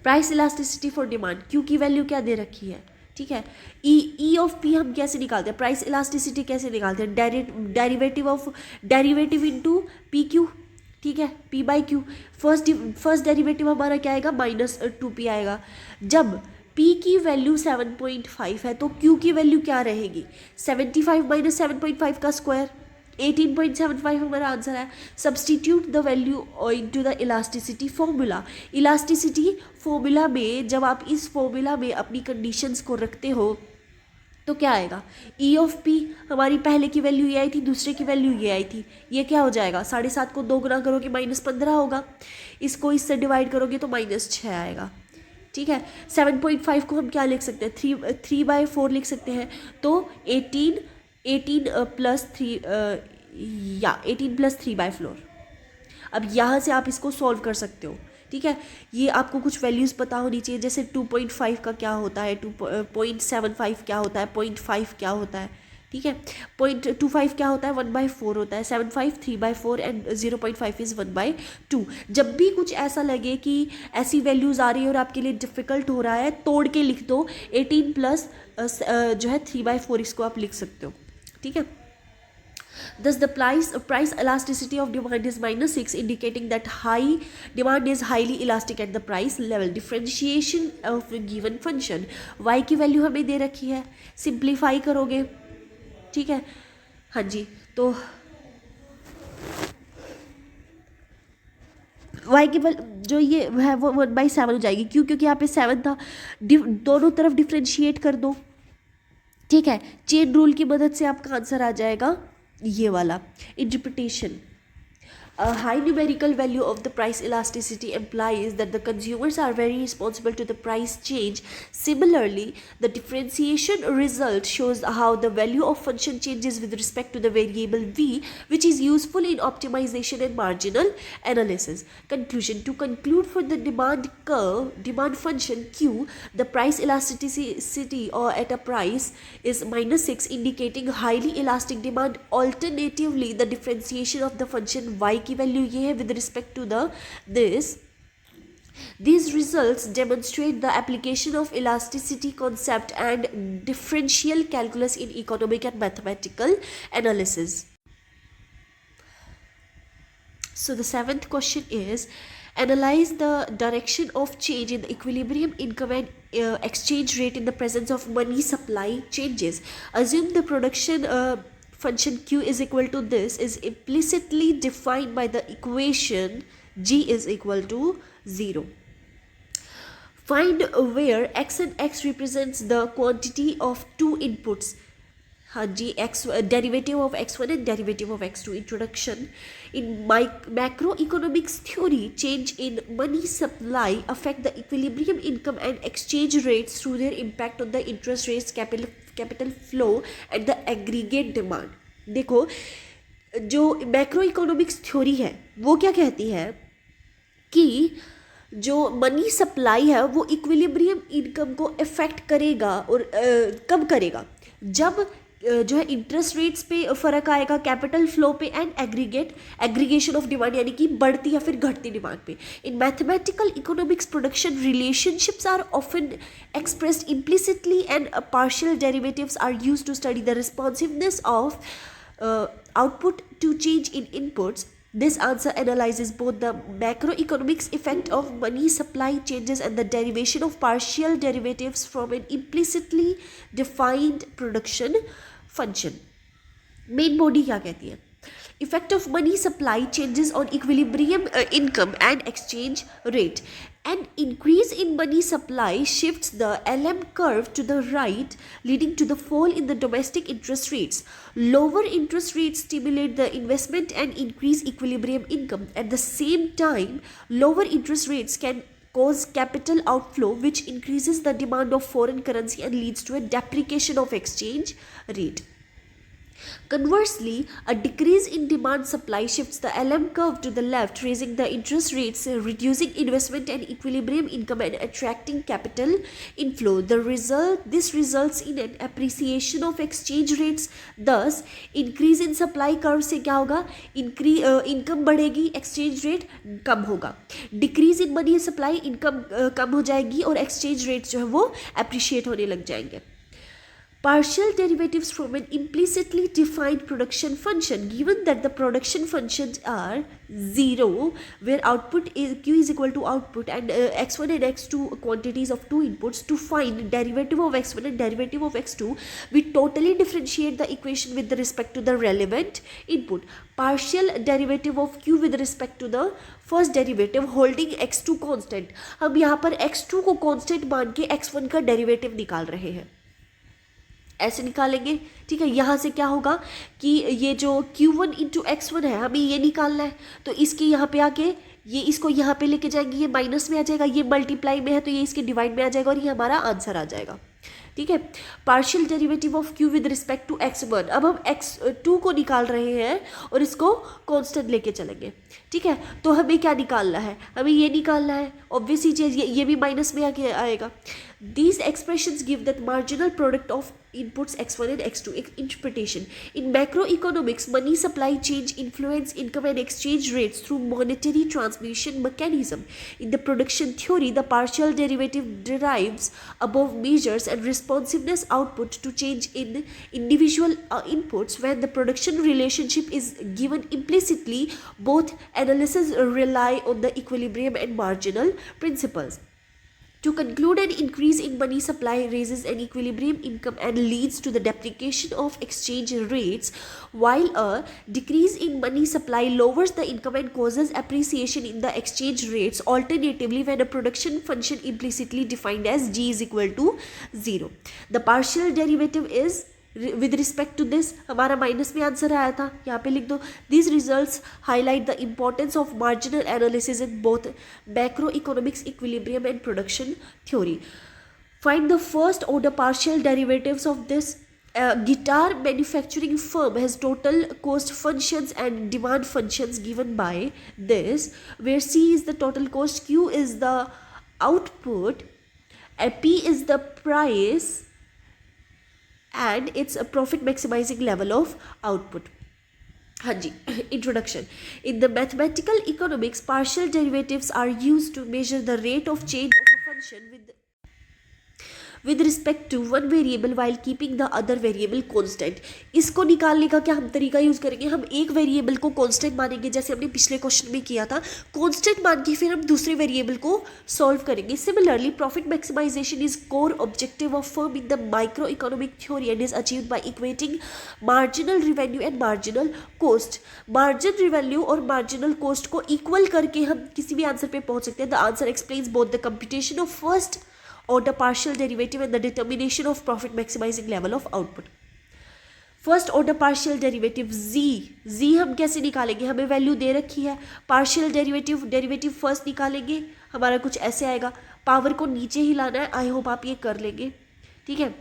Price elasticity for demand, Q की वैल्यू क्या दे रखी है, ठीक है। ई ऑफ पी हम कैसे निकालते हैं, प्राइस इलास्टिसिटी कैसे निकालते हैं, डेरिवेटिव इनटू पी क्यू, ठीक है, P by Q. First derivative हमारा क्या आएगा, -2P आएगा। जब P की वैल्यू 7.5 है तो Q की वैल्यू क्या रहेगी, 75 माइनस 7.5 का स्क्वायर, 18.75 हमारा आंसर है। Substitute the value into the elasticity formula. Elasticity formula में जब आप इस फॉर्मूला में अपनी कंडीशंस को रखते हो तो क्या आएगा, ई ऑफ पी हमारी पहले की वैल्यू ये आई थी, दूसरे की वैल्यू ये आई थी, ये क्या हो जाएगा, 7.5 को 2 गुना करोगे -15 होगा, इसको इससे डिवाइड करोगे तो -6 आएगा, ठीक है। 7.5 को हम क्या लिख सकते हैं, 3/4 लिख सकते हैं, तो 18 प्लस 3/4। अब यहाँ से आप इसको सॉल्व कर सकते हो, ठीक है। ये आपको कुछ वैल्यूज़ पता होनी चाहिए, जैसे 2.5 का क्या होता है, 2.75 क्या होता है, 0.5 क्या होता है, ठीक है। 0.25 क्या होता है, 1/4 होता है, 75 3/4 एंड 0.5 इज़ 1/2। जब भी कुछ ऐसा लगे कि ऐसी वैल्यूज़ आ रही है और आपके लिए डिफ़िकल्ट हो रहा है, तोड़ के लिख दो, 18 प्लस जो है 3/4 इसको आप लिख सकते हो, ठीक है। Thus, the price elasticity of demand is -6, indicating that high demand is highly elastic at the price level. Differentiation of a given function, y की वैल्यू हमें दे रखी है, सिंप्लीफाई करोगे, ठीक है, हाँ जी, तो y की जो ये है वो 1/7 हो जाएगी, क्यों? क्योंकि यहाँ पे 7 था, दोनों तरफ डिफ्रेंशिएट कर दो, ठीक है, चेन रूल की मदद से आपका आंसर आ जाएगा ये वाला. Interpretation. A high numerical value of the price elasticity implies that the consumers are very responsive to the price change. Similarly, the differentiation result shows how the value of function changes with respect to the variable v, which is useful in optimization and marginal analysis. Conclusion. To conclude, for the demand curve, demand function q, the price elasticity or at a price is -6, indicating highly elastic demand. Alternatively, the differentiation of the function y की वैल्यू ये है with respect to this. These results demonstrate the application of elasticity concept and differential calculus in economic and mathematical analysis. So the 7th question is, analyze the direction of change in the equilibrium income and exchange rate in the presence of money supply changes. Assume the production function q is equal to this is implicitly defined by the equation g is equal to 0. Find where x and x represents the quantity of two inputs. हाँ जी, x derivative of x1 and derivative of x2. Introduction. In macroeconomics theory, change in money supply affect the equilibrium income and exchange rates through their impact on the interest rates, capital flow and the aggregate demand. देखो, जो मैक्रो इकोनॉमिक्स थ्योरी है वो क्या कहती है कि जो मनी सप्लाई है वो इक्विलिब्रियम इनकम को अफेक्ट करेगा, और कब करेगा? जब जो है इंटरेस्ट रेट्स पे फ़र्क आएगा, कैपिटल फ्लो पे एंड एग्रीगेशन ऑफ डिमांड, यानी कि बढ़ती या फिर घटती डिमांड पे. In mathematical economics, production relationships are often expressed implicitly and partial derivatives are used to study the responsiveness of output to change in inputs. This answer analyzes both the macroeconomics effect of money supply changes and the derivation of partial derivatives from an implicitly defined production function. Main body क्या कहती है? Effect of money supply changes on equilibrium income and exchange rate. An increase in money supply shifts the LM curve to the right, leading to the fall in the domestic interest rates. Lower interest rates stimulate the investment and increase equilibrium income. At the same time, lower interest rates can cause capital outflow, which increases the demand of foreign currency and leads to a depreciation of exchange rate. Conversely, a decrease in demand supply shifts the LM curve to the left, raising the interest rates, reducing investment and equilibrium income and attracting capital inflow. This results in an appreciation of exchange rates. Thus, increase in supply curve से क्या होगा? इनकम बढ़ेगी, exchange rate कम होगा. Decrease in money supply, income कम हो जाएगी और exchange rates जो है वो appreciate होने लग जाएंगे. Partial derivatives from an implicitly defined production function. Given that the production functions are 0, where output is q is equal to output and x1 and x2 quantities of two inputs, to find derivative of x1 and derivative of x2, we totally differentiate the equation with respect to the relevant input. Partial derivative of q with respect to the first derivative holding x2 constant. हम यहाँ पर x2 को constant मान के x1 का derivative निकाल रहे हैं, ऐसे निकालेंगे, ठीक है. यहाँ से क्या होगा कि ये जो q1 इंटू x1 है हमें ये निकालना है, तो इसके यहाँ पे आके ये इसको यहाँ पे लेके जाएंगे, ये माइनस में आ जाएगा, ये मल्टीप्लाई में है तो ये इसके डिवाइड में आ जाएगा और ये हमारा आंसर आ जाएगा, ठीक है. Partial derivative of q with respect to x1. अब हम x2 को निकाल रहे हैं और इसको कांस्टेंट लेके चलेंगे, ठीक है. तो हमें क्या निकालना है? हमें ये निकालना है, ऑब्वियसली चीज़ ये भी माइनस में आके आएगा. These expressions give that marginal product of inputs x1 and x2. Interpretation. In macroeconomics, money supply change influence income and exchange rates through monetary transmission mechanism. In the production theory, the partial derivative derives above measures and responsiveness output to change in individual inputs. When the production relationship is given implicitly, both analyses rely on the equilibrium and marginal principles. To conclude, an increase in money supply raises an equilibrium income and leads to the depreciation of exchange rates, while a decrease in money supply lowers the income and causes appreciation in the exchange rates. Alternatively, when a production function implicitly defined as g is equal to 0, the partial derivative is with respect to this, हमारा माइनस में आंसर आया था, यहाँ पे लिख दो. These results highlight the importance of marginal analysis in both macroeconomics, equilibrium and production theory. Find the first order partial derivatives of this. A guitar manufacturing firm has total cost functions and demand functions given by this, where C is the total cost, Q is the output, and P is the price, and it's a profit maximizing level of output. हाँ जी. Introduction. In the mathematical economics, partial derivatives are used to measure the rate of change of a function with respect to one variable while keeping the other variable constant. इसको निकालने का क्या हम तरीका यूज़ करेंगे, हम एक वेरिएबल को कांस्टेंट मानेंगे, जैसे हमने पिछले क्वेश्चन में किया था, कांस्टेंट मान के फिर हम दूसरे वेरिएबल को सॉल्व करेंगे. Similarly, profit maximisation is core objective of firm in the micro economic theory and is achieved by equating marginal revenue and marginal cost. Margin revenue और मार्जिनल कॉस्ट को इक्वल करके हम किसी भी आंसर पे पहुंच सकते हैं. The answer explains both the computation of first order partial derivative and the determination of profit maximizing level of output. First order partial derivative z हम कैसे निकालेंगे, हमें वैल्यू दे रखी है. पार्शियल डेरिवेटिव फर्स्ट निकालेंगे, हमारा कुछ ऐसे आएगा. पावर को नीचे ही लाना है. आई होप आप ये कर लेंगे. ठीक है,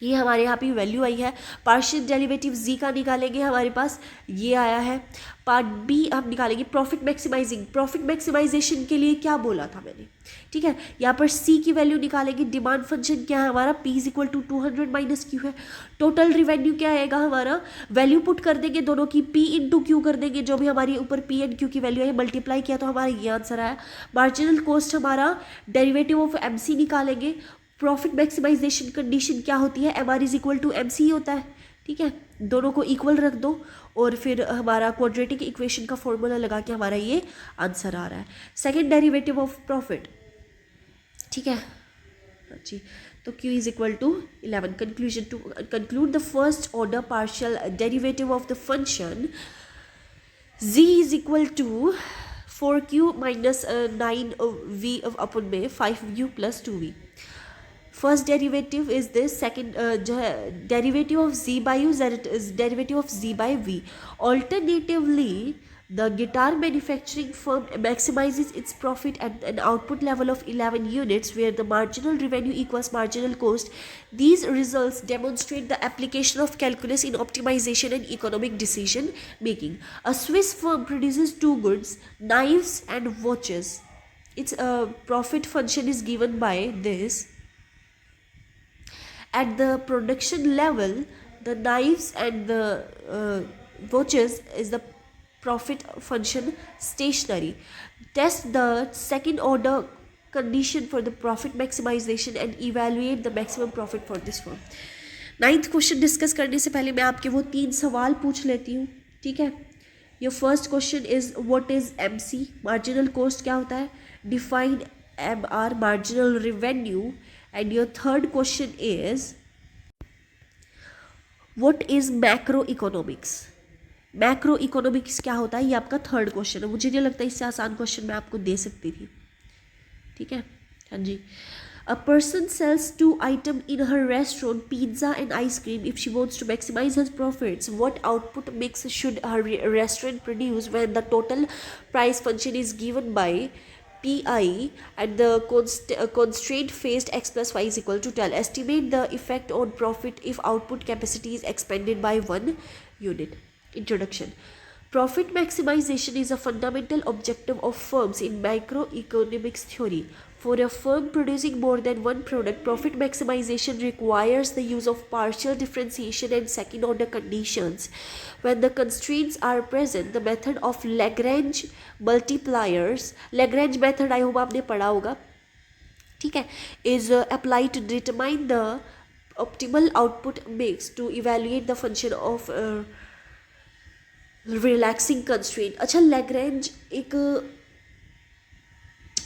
ये हमारे यहाँ पे वैल्यू आई है. पार्शियल डेरिवेटिव z का निकालेंगे, हमारे पास ये आया है. पार्ट बी हम निकालेंगे प्रॉफिट मैक्सिमाइजिंग. प्रॉफिट मैक्सिमाइजेशन के लिए क्या बोला था मैंने, ठीक है. यहाँ पर c की वैल्यू निकालेंगे. डिमांड फंक्शन क्या है हमारा, p is equal to 200 minus Q है. टोटल रिवेन्यू क्या आएगा हमारा, वैल्यू पुट कर देंगे दोनों की, p इंटू क्यू कर देंगे, जो भी हमारी ऊपर p एंड q की वैल्यू है मल्टीप्लाई किया तो हमारा ये आंसर आया. मार्जिनल कॉस्ट हमारा डेरिवेटिव ऑफ mc निकालेंगे. प्रॉफिट मैक्सिमाइजेशन कंडीशन क्या होती है, M R is equal to M C होता है. ठीक है, दोनों को इक्वल रख दो और फिर हमारा क्वाड्रेटिक इक्वेशन का फॉर्मूला लगा के हमारा ये आंसर आ रहा है. सेकेंड डेरिवेटिव ऑफ प्रॉफिट, ठीक है जी. तो q is equal to 11. Conclusion. To conclude the first order partial derivative of the function z is equal to 4q minus 9v upon में 5u plus 2v. First derivative is this. Second derivative of z by u is derivative of z by v. Alternatively, the guitar manufacturing firm maximizes its profit at an output level of 11 units where the marginal revenue equals marginal cost. These results demonstrate the application of calculus in optimization and economic decision making. A Swiss firm produces two goods, knives and watches. Its profit function is given by this. At the production level, the knives and the watches is the profit function stationary. Test the second order condition for the profit maximization and evaluate the maximum profit for this firm. 9th question discuss करने से पहले मैं आपके वो 3 सवाल पूछ लेती हूँ. ठीक है, your first question is what is MC, marginal cost क्या होता है, define MR, marginal revenue. And your third question is, what is macroeconomics? Macroeconomics क्या होता है, ये आपका थर्ड क्वेश्चन है. मुझे नहीं लगता इससे आसान क्वेश्चन मैं आपको दे सकती थी. ठीक है, हाँ जी. A person sells 2 items in her restaurant, pizza and ice cream. If she wants to maximize her profits, what output mix should her restaurant produce when the total price function is given by PI and the constraint faced x plus y is equal to 12. Estimate the effect on profit if output capacity is expanded by 1 unit. Introduction. Profit maximization is a fundamental objective of firms in microeconomics theory. For a firm producing more than one product, profit maximization requires the use of partial differentiation and second order conditions. When the constraints are present, the method of Lagrange multipliers, Lagrange method I hope आपने पढ़ा होगा, ठीक है, is applied to determine the optimal output mix to evaluate the function of relaxing constraint. अच्छा, Lagrange एक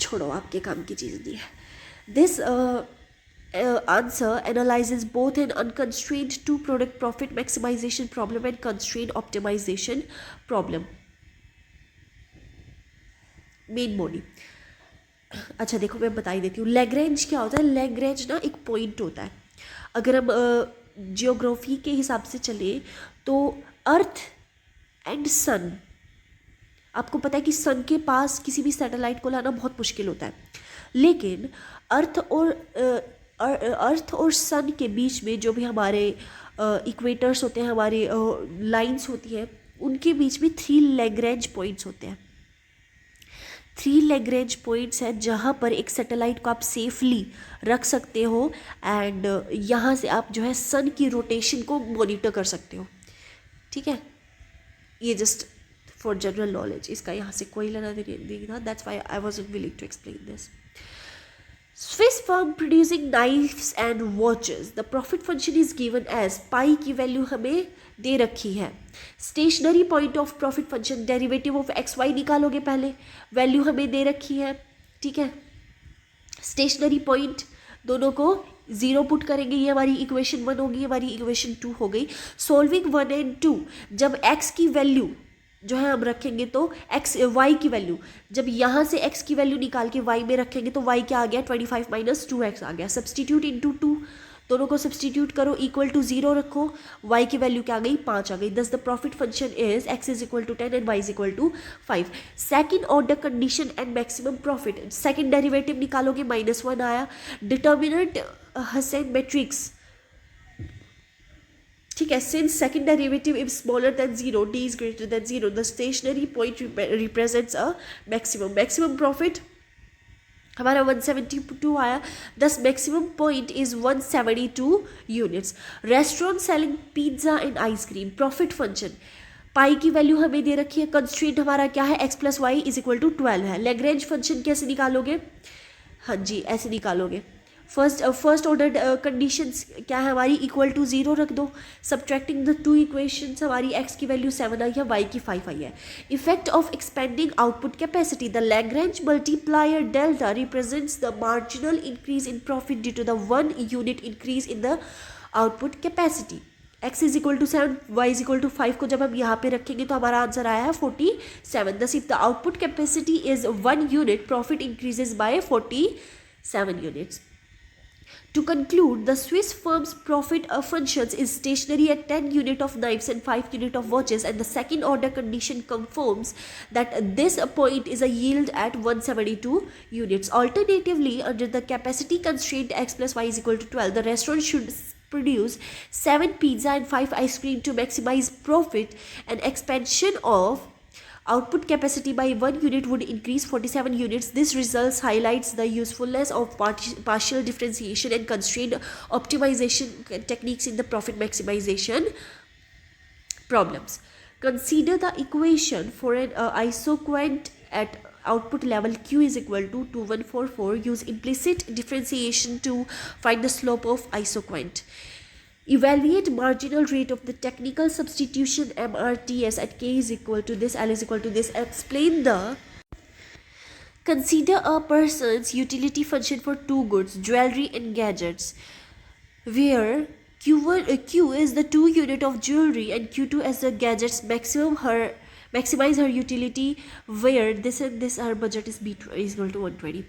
छोड़ो, आपके काम की चीज़ नहीं है. This answer analyzes both an unconstrained two product profit maximization problem and constrained optimization problem. Main body. अच्छा देखो, मैं बता ही देती हूँ. Lagrange क्या होता है? Lagrange ना एक पॉइंट होता है. अगर हम जियोग्राफी के हिसाब से चले तो अर्थ एंड सन, आपको पता है कि सन के पास किसी भी सैटेलाइट को लाना बहुत मुश्किल होता है, लेकिन अर्थ और सन के बीच में जो भी हमारे इक्वेटर्स होते हैं, हमारे लाइंस होती हैं, उनके बीच में 3 लैग्रेंज पॉइंट्स होते हैं. 3 लैग्रेंज पॉइंट्स हैं जहाँ पर एक सैटेलाइट को आप सेफली रख सकते हो एंड यहाँ से आप जो है सन की रोटेशन को मॉनिटर कर सकते हो. ठीक है, ये जस्ट फॉर जनरल नॉलेज, इसका यहाँ से कोई लेना नहीं था. That's why I wasn't willing to explain this. Swiss firm producing knives and watches, the profit function is given as pi की वैल्यू हमें दे रखी है. Stationary point of profit function, derivative of X Y निकालोगे पहले, वैल्यू हमें दे रखी है. ठीक है, स्टेशनरी पॉइंट दोनों को 0 पुट करेंगे, ये हमारी इक्वेशन 1 होगी, हमारी इक्वेशन 2 हो गई. सोल्विंग 1 एंड 2, जब x की वैल्यू जो है हम रखेंगे तो x y की वैल्यू, जब यहाँ से x की वैल्यू निकाल के y में रखेंगे तो y क्या आ गया? 25 माइनस 2x आ गया. सब्सटीट्यूट इंटू 2, दोनों को सब्सटीट्यूट करो, इक्वल टू 0 रखो, y की वैल्यू क्या आ गई? 5 आ गई. Thus the profit function is x is equal to 10 and y is equal to 5. Second order condition and maximum profit, second derivative निकालोगे, -1 आया. डिटर्मिनेंट हसेन मैट्रिक्स, ठीक है, since second derivative is smaller than 0, d is greater than 0, the stationary point represents a maximum. Maximum profit हमारा 172 आया, thus maximum point is 172 units. Restaurant selling pizza and ice cream, profit function पाई की वैल्यू हमें दे रखी है, कंस्ट्रेंट हमारा क्या है? x plus Y is equal to 12 है. लैग्रेंज फंक्शन कैसे निकालोगे? हाँ जी, ऐसे निकालोगे. फर्स्ट ऑर्डर कंडीशंस क्या है हमारी? इक्वल टू 0 रख दो. सब्ट्रैक्टिंग द 2 इक्वेशंस, हमारी x की वैल्यू 7 आई है, y की 5 आई है. Effect of expanding output capacity, the Lagrange multiplier delta represents the marginal increase in profit due to the 1 unit increase in the output capacity. x is equal to 7, y is equal to 5 को जब हम यहाँ पे रखेंगे तो हमारा आंसर आया है 47. दस if the output capacity is 1 unit, profit increases by 47 units. To conclude, the Swiss firm's profit functions is stationary at 10 unit of knives and 5 unit of watches, and the second order condition confirms that this point is a yield at 172 units. Alternatively, under the capacity constraint x plus y is equal to 12, the restaurant should produce 7 pizza and 5 ice cream to maximize profit. An expansion of output capacity by 1 unit would increase 47 units. This results highlights the usefulness of partial differentiation and constraint optimization techniques in the profit maximization problems. Consider the equation for an isoquant at output level q is equal to 2144. Use implicit differentiation to find the slope of isoquant. Evaluate marginal rate of the technical substitution MRTS at k is equal to this, L is equal to this. Explain the, consider a person's utility function for 2 goods, jewelry and gadgets, where Q is the 2 unit of jewelry and Q2 as the gadgets maximize her utility, where this and this her budget is equal to 120.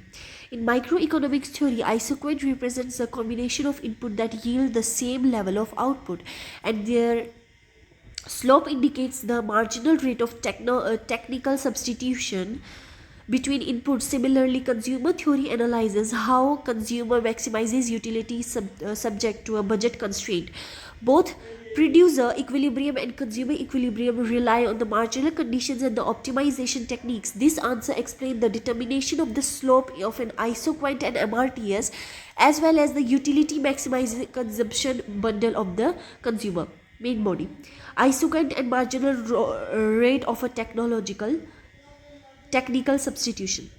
In microeconomics theory, isoquant represents a combination of input that yield the same level of output, and their slope indicates the marginal rate of technical substitution between inputs. Similarly, consumer theory analyzes how consumer maximizes utility subject to a budget constraint. Both Producer equilibrium and consumer equilibrium rely on the marginal conditions and the optimization techniques. This answer explains the determination of the slope of an isoquant and MRTS, as well as the utility maximizing consumption bundle of the consumer main body. Isoquant and marginal rate of a technical substitution.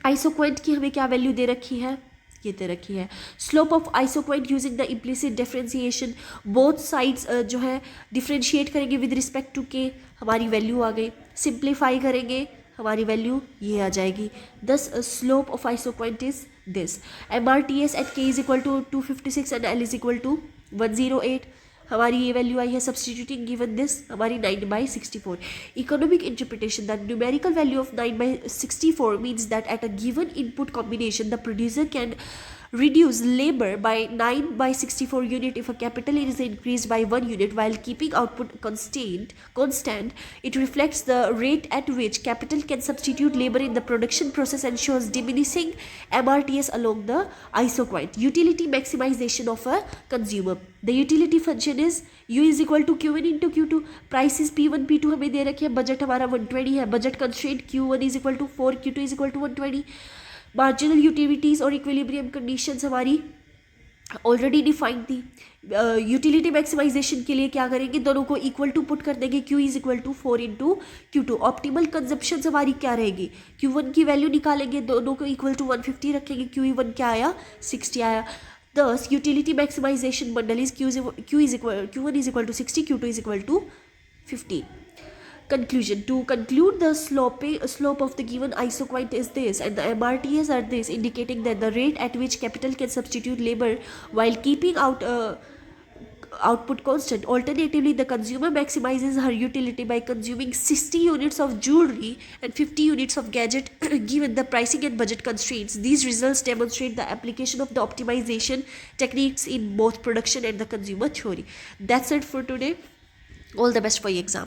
Isoquant की हमें क्या वैल्यू दे रखी है, ये दे रखी है slope of isoquant using the implicit differentiation. Both sides जो है डिफरेंशिएट करेंगे विद रिस्पेक्ट टू के, हमारी वैल्यू आ गई. सिंप्लीफाई करेंगे, हमारी वैल्यू ये आ जाएगी. Thus slope of isoquant is this. MRTS at K is equal to 256 and L is equal to 108. हमारी ये वैल्यू आई है. सब्सटीट्यूटिंग गिवन दिस, हमारी 9/64. Economic interpretation that numerical value of 9/64 means that at a given input combination the producer can reduce labor by 9/64 unit if a capital is increased by 1 unit while keeping output constant. It reflects the rate at which capital can substitute labor in the production process and shows diminishing MRTS along the isoquant. Utility maximization of a consumer. The utility function is U is equal to Q1 into Q2. Price is P1 P2 हमें दे रखी है. बजट हमारा 120 है. Budget constraint Q1 is equal to 4, Q2 is equal to 120. Marginal utilities और इक्विलिब्रियम कंडीशंस हमारी ऑलरेडी डिफाइंड थी. यूटिलिटी मैक्सिमाइजेशन के लिए क्या करेंगे, दोनों को इक्वल टू पुट कर देंगे. Q is equal to 4 into Q2. Optimal consumption हमारी क्या रहेगी, Q1 की वैल्यू निकालेंगे, दोनों को इक्वल टू 150 रखेंगे. Q1 क्या आया, 60 आया. Thus utility maximization bundle is Q1 is equal to 60, Q2 is equal to 15. Conclusion. To conclude, the slope of the given isoquant is this and the MRTS are this, indicating that the rate at which capital can substitute labor while keeping output constant. Alternatively, the consumer maximizes her utility by consuming 60 units of jewelry and 50 units of gadget given the pricing and budget constraints. These results demonstrate the application of the optimization techniques in both production and the consumer theory. That's it for today. All the best for your exam.